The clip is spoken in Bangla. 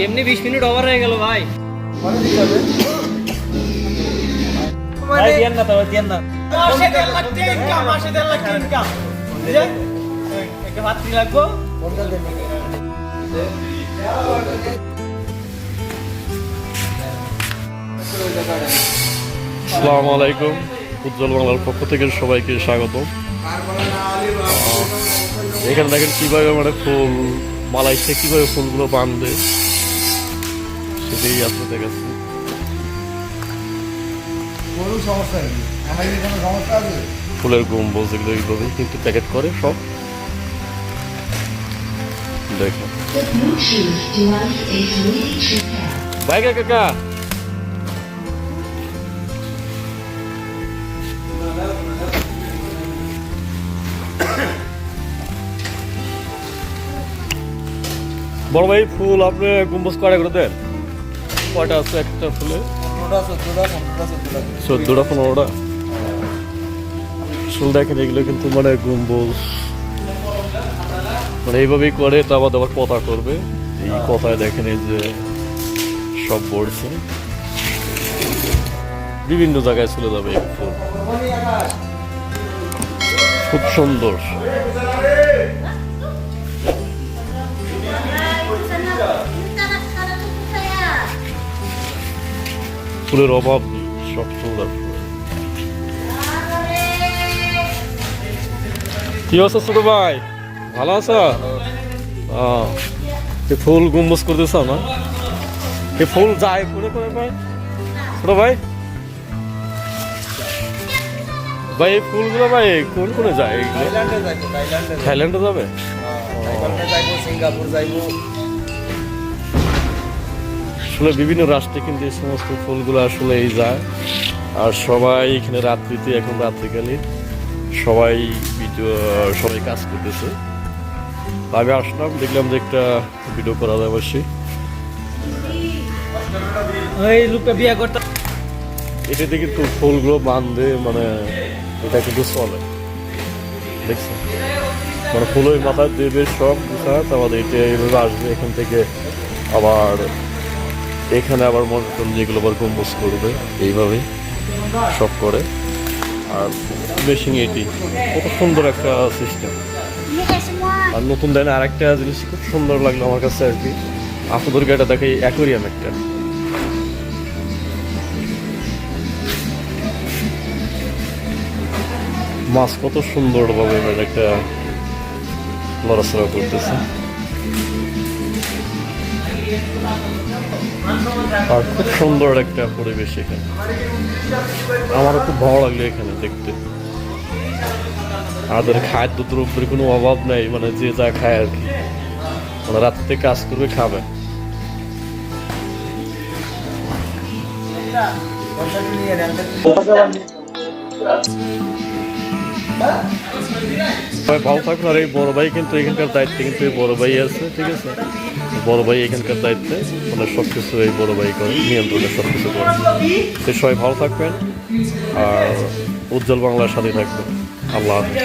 এমনি 20 মিনিট ওভার হয়ে গেল ভাই। ভাই দিয়েন না তো, দিয়েন না। মাসে 1.5 লাখ টাকা ইনকাম, মাসে 1.5 লাখ টাকা ইনকাম। বুঝলে? একটা ভাতই লাগবো। আসসালামু আলাইকুম, উজ্জ্বল বাংলার পক্ষ থেকে সবাইকে স্বাগত। এখানে দেখেন কিভাবে মানে ফুল মালয়েশিয়া কিভাবে ফুলগুলো বাঁধবে সেটাই আপনাদের কাছে। ফুলের গম্বুজ এগুলো এইভাবেই কিন্তু প্যাকেট করে সব। দেখেন ভাই কাকা বড় ভাই ফুল আপনি গম্বুজ কয়টা করে দেন? কয়টা আছে একটা ফুলে? 14টা 15টা ফুল। দেখেন এগুলো কিন্তু মানে গম্বুজ মানে এইভাবেই করে, তা বাদ আবার কথা করবে। এই কথায় দেখেন এই যে সব বলছে বিভিন্ন জায়গায় চলে যাবে এই ফুল। খুব সুন্দর। ফুলের অভাব সব ফুল আর ফুল। কি অবস্থা ছোট ভাই, ভালো আছো? ফুল গম্বুজ করতেছ না? এ ফুল যায় কোনে কোনে ভাই? ছোট ভাই ভাই এই ফুলগুলো ভাই কোন কোনে যায়? থাইল্যান্ডে যাবে, সিঙ্গাপুর যাইবো। আসলে বিভিন্ন রাষ্ট্রে কিন্তু এই সমস্ত ফুলগুলো আসলে এই যায়। আর সবাই এখানে রাত্রিতে, এখন রাত্রিকালে সবাই সবাই কাজ করতেছে। আমি আসলাম, দেখলাম যে একটা ভিডিও করা যায় অবশ্যই। ওই লোকটা বিয়ে করতে এটাতে কিন্তু ফুলগুলো বাঁধে, মানে এটা কিন্তু চলে, দেখছেন? মানে ফুল ওই মাথায় দেবে সব গুছায়, আমাদের এটা এইভাবে আসবে এখান থেকে, আবার এখানে আবার মনে করেন যেগুলো আবার গম্বুজ করবে এইভাবে সব করে। আর মেশিন এটি কত সুন্দর একটা সিস্টেম। আর নতুন দেন আর একটা জিনিস খুব সুন্দর লাগলো আমার কাছে আর কি, আপনাদেরকে এটা দেখে অ্যাকোয়ারিয়াম একটা। মাছ কত সুন্দরভাবে একটা লড়াচড়া করতেছে। আর খুব সুন্দর একটা পরিবেশ এখানে, আমারও খুব ভালো লাগলো এখানে দেখতে। আমাদের খাদ্য দ্রব্যের কোনো অভাব নাই, মানে যে যা খায় আর কি, মানে রাত্রে কাজ করবে খাবে। ভালো থাকুন। আর এই বড় ভাই কিন্তু এখানকার দায়িত্বে কিন্তু এই বড় ভাই আছে, ঠিক আছে? বড় ভাই এখানকার দায়িত্বে, মানে সবকিছু এই বড় ভাই করে, নিয়ন্ত্রণে সবকিছু করে। সবাই ভালো থাকবেন আর উজ্জ্বল বাংলার সাথে থাকবেন। আল্লাহ হাফেজ।